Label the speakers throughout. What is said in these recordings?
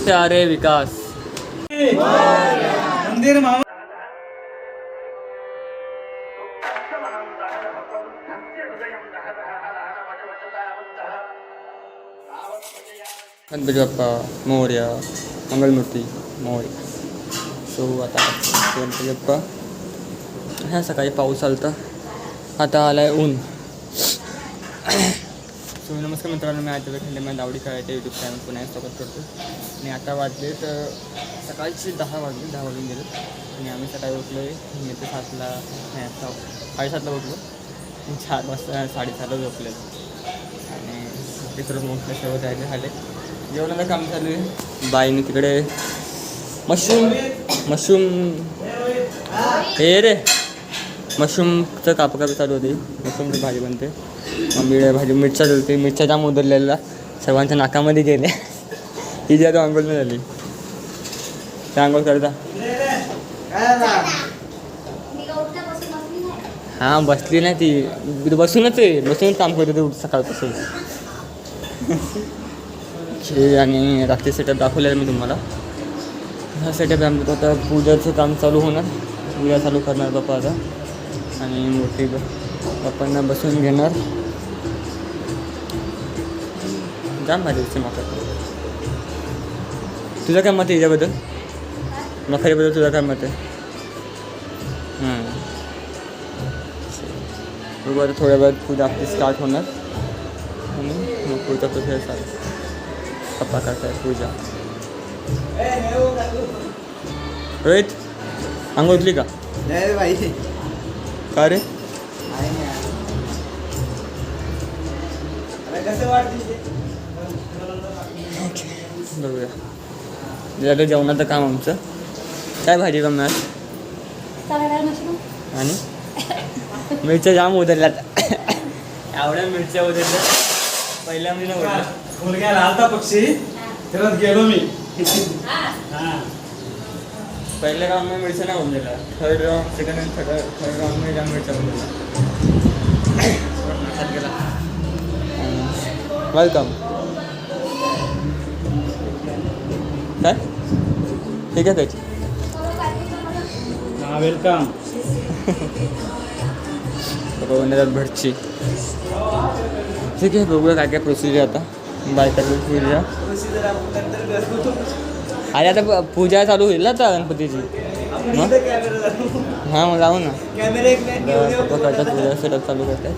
Speaker 1: से आ रहे विकास।
Speaker 2: मंदिर मामा
Speaker 1: गणपती बाप्पा मोरया, मंगलमूर्ती मोरया. सो आता गणपती बाप्पा. ह्या सकाळी पाऊस आलता, आता आलाय ऊन. सो नमस्कार मित्रांनो, मी आजच्या खंडेमध्ये दावडी खेळायचे यूट्यूब चॅनल पुन्हा स्वागत करतो. आणि आता वाजले तर सकाळचे 10 वाजून गेले. आणि आम्ही सकाळी उठलो आहे, मी तर 7ला नाही 7:30ला उठलो. 4 वाजता 7:30ला झोपलेलो. आणि ते सर्व मोठं सर्व तयारी झाले. जेवणाचं काम चालू आहे. बाईने तिकडे मशरूम हे रे मशरूमचं कापी चालू होती. मशरूमची भाजी बनते. भाजी मिरच्या धुलते. मिरच्या जाम उधरलेला सर्वांच्या नाकामध्ये गेले. ही जी आता आंघोळ नाही झाली, त्या आंघोळ करता. हां बसली नाही ती, बसूनच काम करते ते सकाळपासून. आणि रात्री सेटअप दाखवलेलं मी तुम्हाला. हा सेटअप आमचं आता पूजाचं काम चालू होणार. पूजा चालू करणार बाप्पा आता. आणि मूर्ती बाप्पांना बसून घेणार. जाम भारी दिसते मकर. तुझं काय मत आहे याच्याबद्दल? मखरीबद्दल तुझं काय मत आहे? बघू आता थोड्या वेळात पूजा आपली स्टार्ट होणार. आणि मग पुढचा प्रोसेस आहे. पप्पा करताय पूजा. रोहित आंघोळ उठली का?
Speaker 2: नाही बाई.
Speaker 1: का रे?
Speaker 2: कसं वाटते?
Speaker 1: बघूया. झालं जेवणाचं काम आमचं. काय भाजी करणार? आणि मिरच्या जाम उधरल्यात. एवढ्या मिरच्या उधरल्या पहिल्या मी नाही उडल्या.
Speaker 2: मुलग्याला आलता पक्षी फिरत गेलो मी.
Speaker 1: पहिल्या राऊंडमध्ये मिरच्या नाही उडलेल्या. थर्ड राऊंड सेकंड आणि थर्ड राऊंडमध्ये जाम मिरच्या उडलेल्या. वेलकम. काय ठीक आहे त्याची.
Speaker 2: हां वेलकम.
Speaker 1: बघण्यात भटची. ठीक आहे बघूया काय काय प्रोसिजर आता. बायकाची पूजा. अरे आता पूजा चालू होईल ना आता गणपतीची. मग हां मग जाऊ ना. पप्पा करतात पूजा, सेटअप चालू करतात.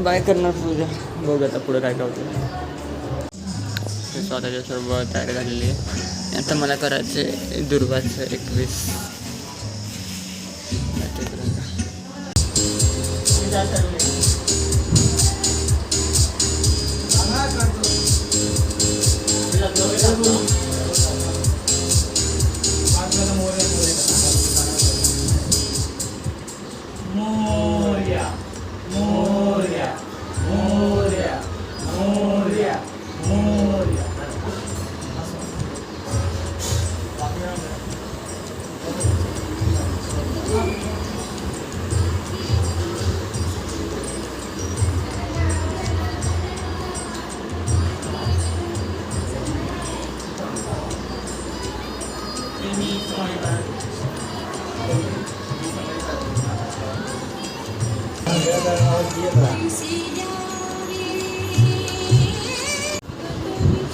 Speaker 1: बाय करणार पूजा. बघूया आता पुढं काय काय होतं. स्वतःच्या सर्व तयारी झालेली आहे. आता मला करायचं आहे दुर्वाचं 21.
Speaker 2: मोरया मोरया मोरया मोरया मोरया.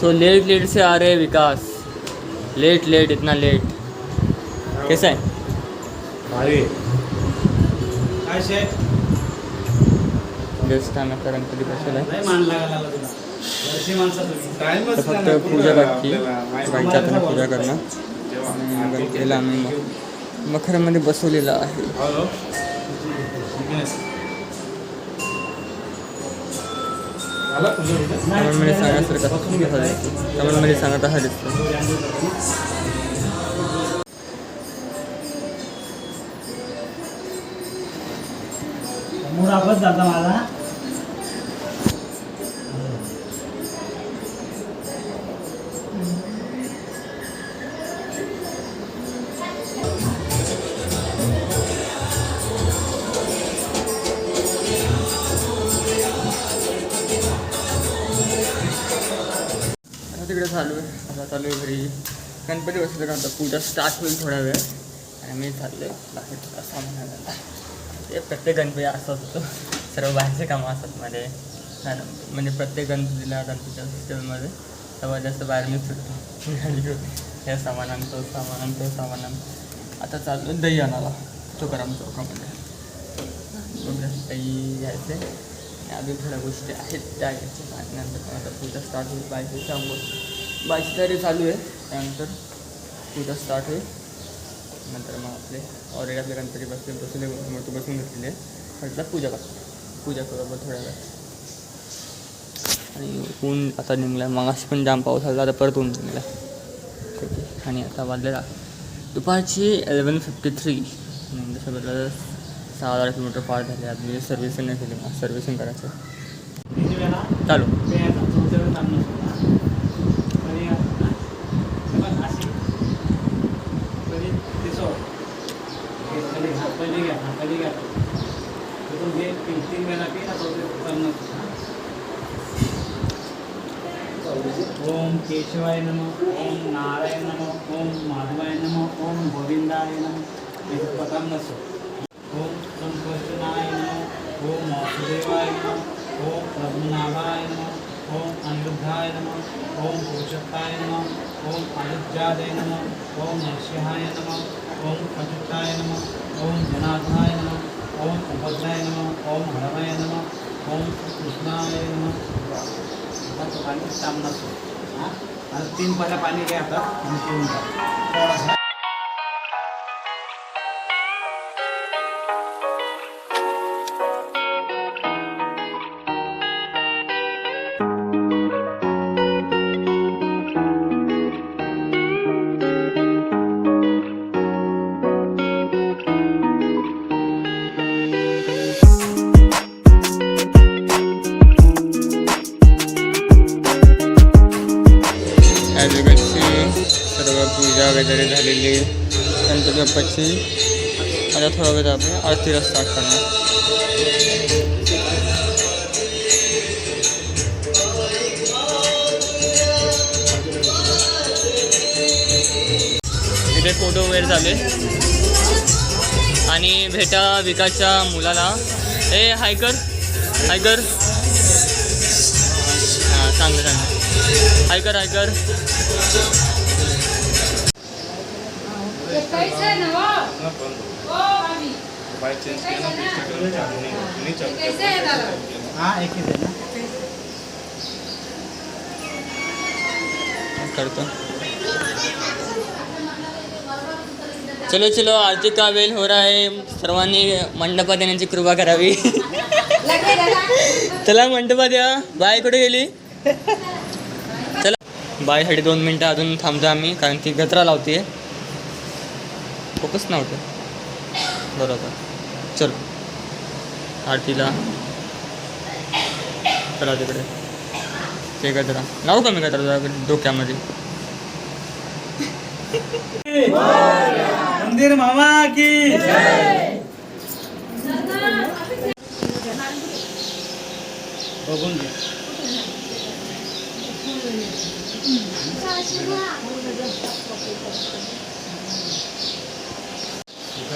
Speaker 1: तो लेट से आ रहे विकास. लेट इतना लेट. कैसा है? जस्ट आम्ही आता गणपती बसवला आहे. फक्त पूजा बाकी. बाईच्या हाताने पूजा करणं. गणपतीला आम्ही मखरामध्ये बसवलेला आहे. कमेंटमध्ये सांगा कमेंटमध्ये सांगत आहे दिसतं.
Speaker 2: मुराबत जाता माझा.
Speaker 1: तिकडे चालू आहे. आता आता चालू आहे घरी. गणपती बसले का आता पूजा स्टार्ट होईल थोडा वेळ आणि मी चाललो आहे बाहेर थोडा सामान आणायला. ते प्रत्येक गणपती असंच होतं, सर्व बाहेरचे कामं असतात मध्ये. म्हणजे प्रत्येक गणपतीला गणपतीच्या फेस्टिवलमध्ये सर्वात जास्त बाहेर मी फिरतो गाडी घेऊन. हे सामान आणतो सामान आणतो. आता चाललो दही आणायला तुकाराम चौकामध्ये. बघा दही घ्यायचे आणि अजून थोड्या गोष्टी आहेत त्या घ्यायच्या. आणि नंतर आता पूजा स्टार्ट होईल. बायची तयारी चालू आहे. त्यानंतर पूजा स्टार्ट होईल. नंतर मग आपले ऑलरेडी आपले गणपती बसले मूर्ती बसून घेतलेली आहे. म्हटलं पूजा करू आपण थोड्या वेळ. आणि ऊन आता निघलं. मगाशी पण जाम पाऊस आला, आता परत ऊन निघला. आणि आता वाजलेला दुपारची 11:53. जसं बदलं 6,000 किलोमीटर पार झाले. आज मी सर्व्हिसिंग नाही केली. मला सर्व्हिसिंग करायचं चालू.
Speaker 2: ओम केशवाय नमः, ओम नारायण नमः, ओम माधवाय नमः, ओम गोविंदाय नमः. हे प्रथम नसो. ओम संकृष्णाय नमः, ओम वासुदेवाय नमः, ओम पद्मनाभाय नमः, ओम अनिरुद्धाय नमः, ओम पुरुषोत्ताय नमः, ओम आदित्याय नमः, ओम नरसिंहाय नमः, ओम अच्युताय नमः, ओम जनार्दनाय नमः, ओम उपद्राय नमः, ओम हरमय नमः, ओम कृष्णाय नमः. आता पाणी सामना असतो. हां, आणि 3 पाण्या पाणी घ्या आता आणि पिऊन जा थोडासा.
Speaker 1: सर्व पूजा वगैरे झालेली गणपती बाप्पाची. आता थोडा वेळ आपण आरतीला स्टार्ट करणार. इथे फोटो वगैरे झाले आणि भेटा विकासच्या मुलाला. हाय कर हां चांगलं हाय कर.
Speaker 2: हाँ एक ही देना
Speaker 1: करतो. चलो आरती का वेळ हो रहा है. सर्वांनी मंडपात येण्याची कृपा करावी. चला मंडपात या. बाय कुठे गेली. चला बायसाठी 2 मिनटं अजून थांबतो आम्ही, कारण ती गजरा लावते. फोकस नव्हतं बरोबर. चलो आरतीला चला तिकडे. ते गजरा लावू का मी गजरा डोक्यामध्ये.
Speaker 2: मंदिर मामा की बघून घ्या.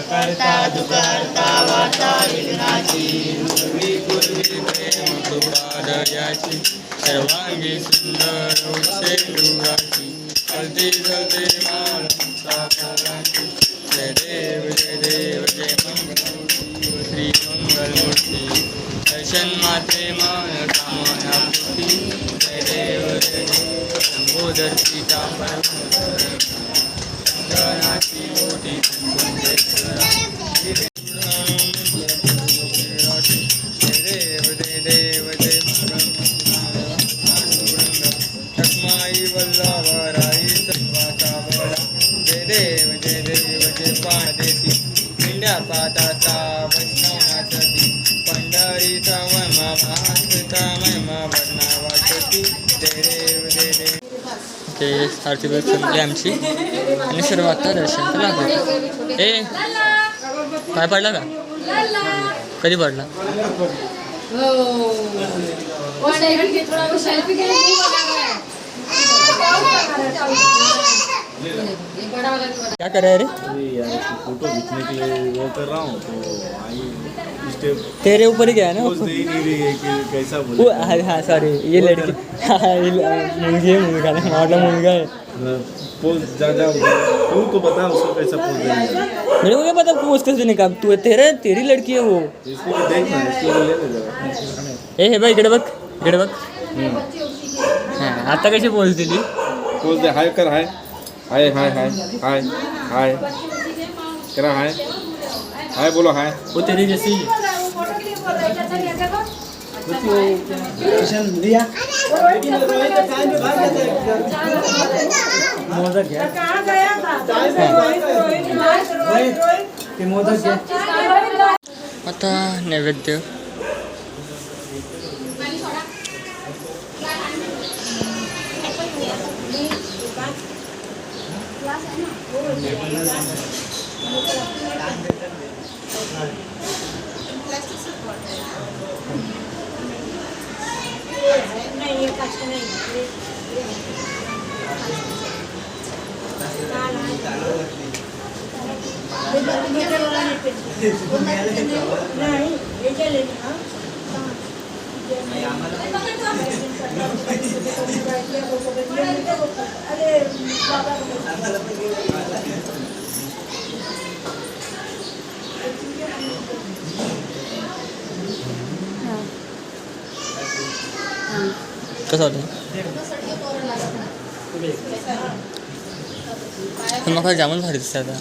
Speaker 2: करता दुकारता वार्ता विघ्नाची, पूर्वी प्रेम कृपा दयाची, सर्वांगी सुंदर शेंडुराची, फलती फलते मानसा फलाची. जय देव जय मंगल श्री मंगलमूर्ती, दर्शन मात्रे मान कामना पूर्ती. जय देव लंबोदर सीतांबर गणाची मोठी देव लक्ष्माई वल्लभराई सर्वाचा बळा. जय देव जय पाण देती, पिंड्या पाताचा वैष्णवनाथती, पंढरीचा महिमा वाचता महिमा वर्णा वाचती. जय देव. ते आरती बस संपली आमची आणि सर्व आता दर्शन लागलं. काय पडला का. कधी पडला.
Speaker 3: हो
Speaker 1: क्या कर रहा है रे?
Speaker 3: अरे यार इसको फोटो खींचने के लिए वो कर रहा हूँ तो आई स्टेप
Speaker 1: तेरे ऊपर ही गया ना
Speaker 3: पोज दे ही नहीं रही है कि कैसा
Speaker 1: वो
Speaker 3: बोले
Speaker 1: हाँ हाँ सॉरी ये लड़की हाँ मुलगी है मुलगा नाही माझा मुलगा है
Speaker 3: पोज जा जा तू तो बता उसको कैसा पोज देना है
Speaker 1: मेरे को क्या पता पोस्ट कैसे देने का तू तेरी लड़की है वो
Speaker 3: इसको भी देखना है इसको भी ले ले जरा
Speaker 1: हे बाई इकडे बघ हां आता कशी पोस्ट दिली
Speaker 3: पोज दे हाय कर हाय हाय हाय हाय हाय हाय करा हाय हाय बोलो हाय
Speaker 1: वो तेरी जैसी
Speaker 2: मोदक घ्या ते मोदक घ्या
Speaker 1: आता नैवेद्य कसं वाटतं मग जामून भारी दिसते आता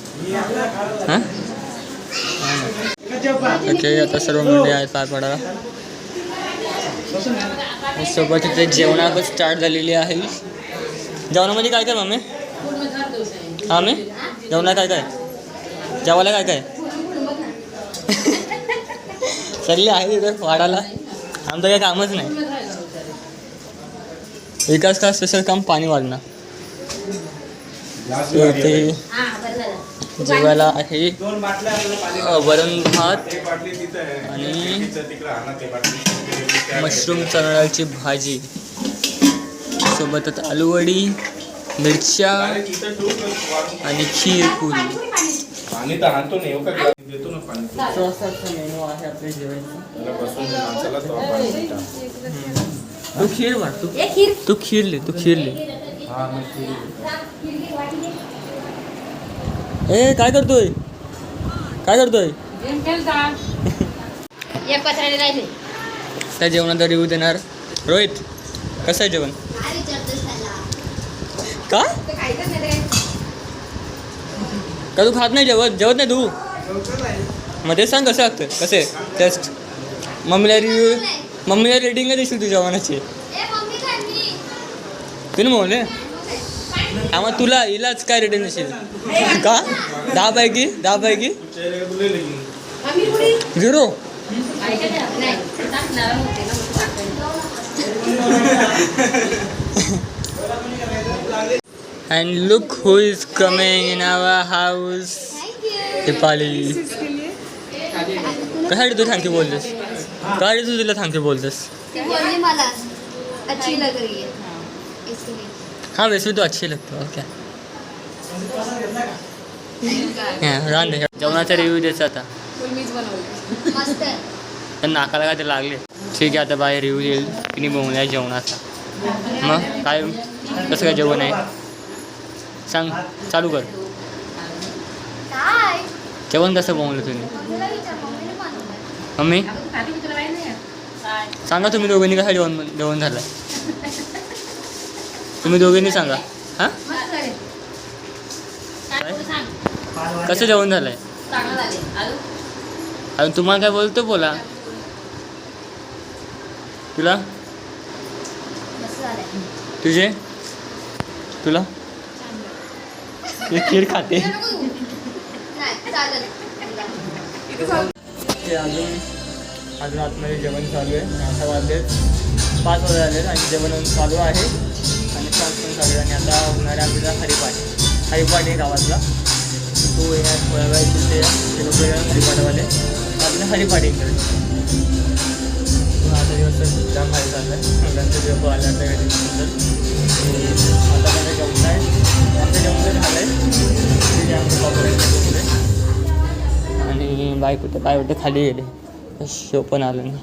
Speaker 1: हां ओके आता सर्व मंडळी आहेत पाय पडायला सोबत इथे जेवणाचं स्टार्ट झालेली आहे जेवणामध्ये काय काय मम्मी हां मी जेवणात काय काय जेवायला काय काय सगळे आहे तिथे वाढायला आमचं काही कामच नाही विकास का स्पेशल काम पाणी वाढणं इथे जेवायला आहे वरण भात आणि मशरूम चणाची भाजी सोबतच आलूवडी मिरच्या आणि खीर पुरी
Speaker 3: पाणी तर आणतो नाही का देतो ना पाणी
Speaker 1: मेनू आहे आपल्या जेवायचं
Speaker 3: त्याला बसून दे माणसाला तेव्हा पाणी देतात.
Speaker 1: तू खीर वाढ तू खीर ले
Speaker 3: हा मग ठीक आहे.
Speaker 1: ए काय करतोय त्या जेवणाचा रिव्ह्यू देणार रोहित कसं आहे जेवण का तू खात नाही जेवत नाही तू मध्ये सांग कसं लागतं कसे टेस्ट मम्मीला रेटिंग काय देशील तू जेवणाची तुम्ही म्हणले मग तुला हिलाच काय रेटिंग देशील का 10 पैकी 0 And look who is coming in our house. Deepali कशासाठी तू थँक्यू बोलतेस काय तू तिला थँक्यू बोलतेस
Speaker 4: मला अच्छी लग रही है इसलिए
Speaker 1: हाँ वैसे तो अच्छी लगते हो क्या रान दे जेवणाचा रिव्ह्यू द्यायचा आता
Speaker 4: मस्त आहे
Speaker 1: तर नाकाला काय ते लागले ठीक आहे आता बाहेर रिव्ह्यू येईल तिने बनवला जेवणाचा मग काय कसं काय जेवण आहे सांग चालू कर
Speaker 4: काय
Speaker 1: जेवण कसं बनवलं तुम्ही
Speaker 4: मम्मीला विचार मम्मीने बनवलं
Speaker 1: मम्मी सांगा तुम्ही दोघांनी कसं जेवण झालं तुम्ही दोघांनी सांगा हां कसं जेवण झालं आहे अजून तुम्हाला काय बोलतो बोला तुला
Speaker 4: मस्त झालंय
Speaker 1: तुझे तुला खीर खाते
Speaker 4: नाही चालेल
Speaker 1: अजून आतमध्ये जेवण चालू आहे आता वाजले 5 वाजले आले आणि जेवण चालू आहे आणि 5 पण चालू आहे आणि आता होणाऱ्या आमचा हरिपाठ आहे गावातला तो येणार थोड्या वेळ तिथे ते लोक येणार हरिपाठवाले आपल्या हरिपाठ येणार आता दिवस जाम भारी चाललं आहे. गणपती बाप्पा आल्या आता घरी नंतर आता मला जेवण आहे. आमचं जेवण तर झालं आहे. आमचं कॉपरेट आणि बाईक होतं काय होतं खाली गेले. शो पण आलं नाही.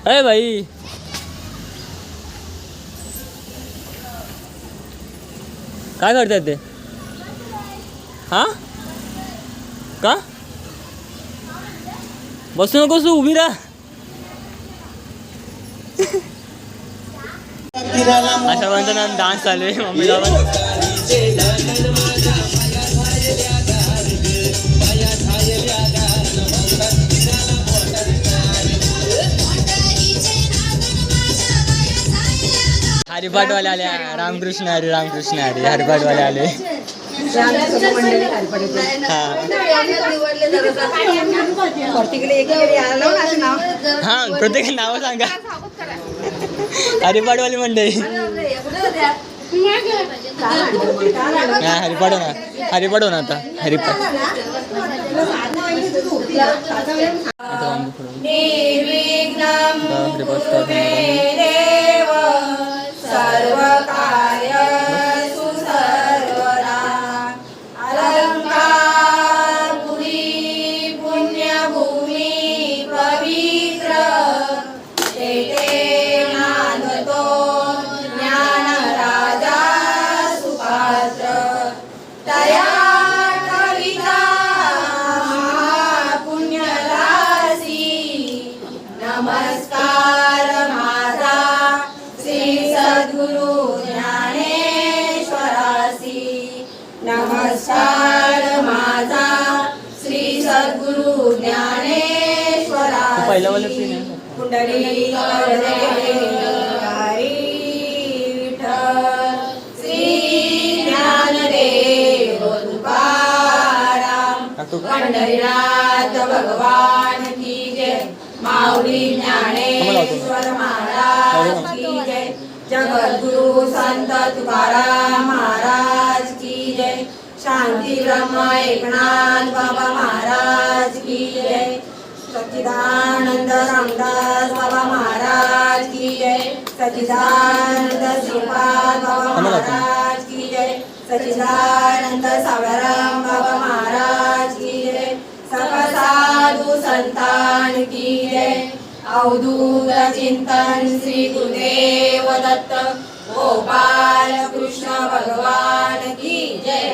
Speaker 1: अरे भाई काय करतात ते? हां का बसू नकोस तू उभी राहा. अशा म्हणताना डान्स चालू आहे मम्मीला पण. हरिपाठवाले आले. रामकृष्ण हरी रामकृष्ण हरी हरिपाठवाले आले. हां प्रत्येक नाव सांगा. हरिपाठवाली मंडळी. हरिपाठ ना हरिपाठ ना आता हरिपाठ.
Speaker 5: सर्व कार्य सुसर्वदा अलंकार पुरी पुण्यभूमी पवित्र तेथे नांदतो ज्ञान राजा सुपात्र तया कविता महापुण्यरासी नमस्कार माझा श्री सद्गुरु ज्ञानेश्वरासी नमस्कार माझा श्री सद्गुरु ज्ञानेश्वरासी
Speaker 1: पहिला वाला सीन आहे.
Speaker 5: कुंडली श्री ज्ञानदेव तुकाराम पंढरीनाथ भगवान की जय. माऊली ज्ञानेश्वर महाराज की जय. जगद्गुरु संत तुकाराम महाराज की जय. शांती ब्रह्म एकनाथ बाबा महाराज की जय. सच्चिदानंद रामदास बाबा महाराज की जय. सच्चिदानंद श्रीपाद बाबा महाराज की जय. सच्चिदानंद सावराम बाबा महाराज की जय. सकल साधु संतान की जय. अवधूत चिंतन श्री गुरुदेव दत्त गोपाल कृष्ण भगवान की जय.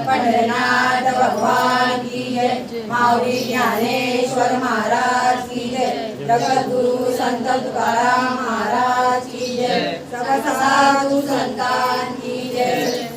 Speaker 5: पंढरीनाथ भगवान की जय. माऊली ज्ञानेश्वर महाराज की जय. जगद्गुरु संत तुकाराम महाराज की जय. सकल साधु संतान की जय.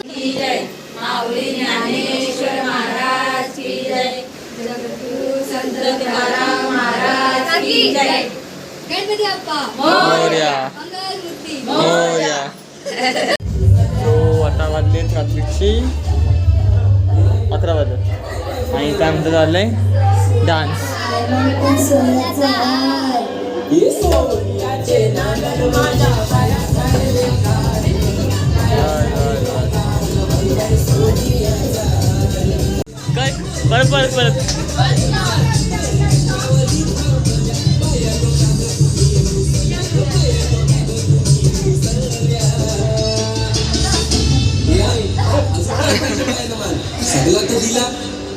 Speaker 5: की जय माऊली ज्ञानेश्वर महाराज की जय जगद्गुरु संत तुकाराम महाराज की जय
Speaker 4: गणपती बाप्पा
Speaker 1: मोरया.
Speaker 4: मंगलमूर्ती
Speaker 1: मोरया. So, आता वाजलेत रात्रीची 11 वाजत आणि त्यानंतर झालंय डान्स. काय परत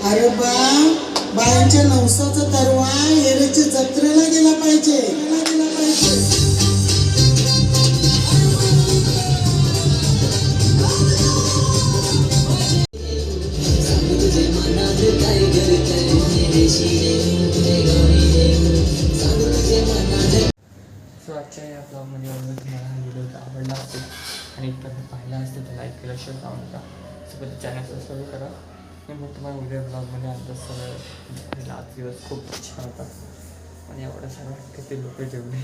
Speaker 6: अरे बा बायांच्या नवसाचा तरवा येण्याच्या जत्रेला गेला पाहिजे.
Speaker 1: सो आजच्या या ब्लॉगमध्ये तुम्हाला हा व्हिडिओ आवडला असेल आणि इथपर्यंत पाहिला असेल तर लाईक केलं शेअर जाऊ नका. सोबत चॅनल सबस्क्राईब करा. मी मग तुम्हाला उद्या ब्लॉगमध्ये आता सगळं आज दिवस खूप छान होता आणि एवढं सगळं किती लोक जेवले.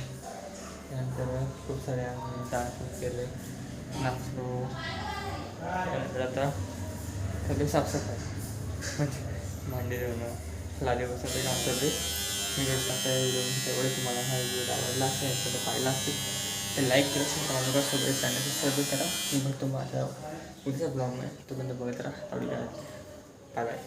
Speaker 1: त्यानंतर खूप सारे आम्ही डान्स केले, नाचलो. त्यानंतर आता सगळे साफसफाई म्हणजे भांडी धुणं, लादी सगळे काम करते. व्हिडिओ टाकायला तेवढे तुम्हाला हा व्हिडिओ आवडला असेल तर पाहिला असेल तर लाईक करा, शेअर करा, सोबत चॅनल सबस्क्राईब करा. मी भेटतो माझ्या उद्या ब्लॉगमध्ये. तोपर्यंत बघत राहा. आवडी करा. Bye bye.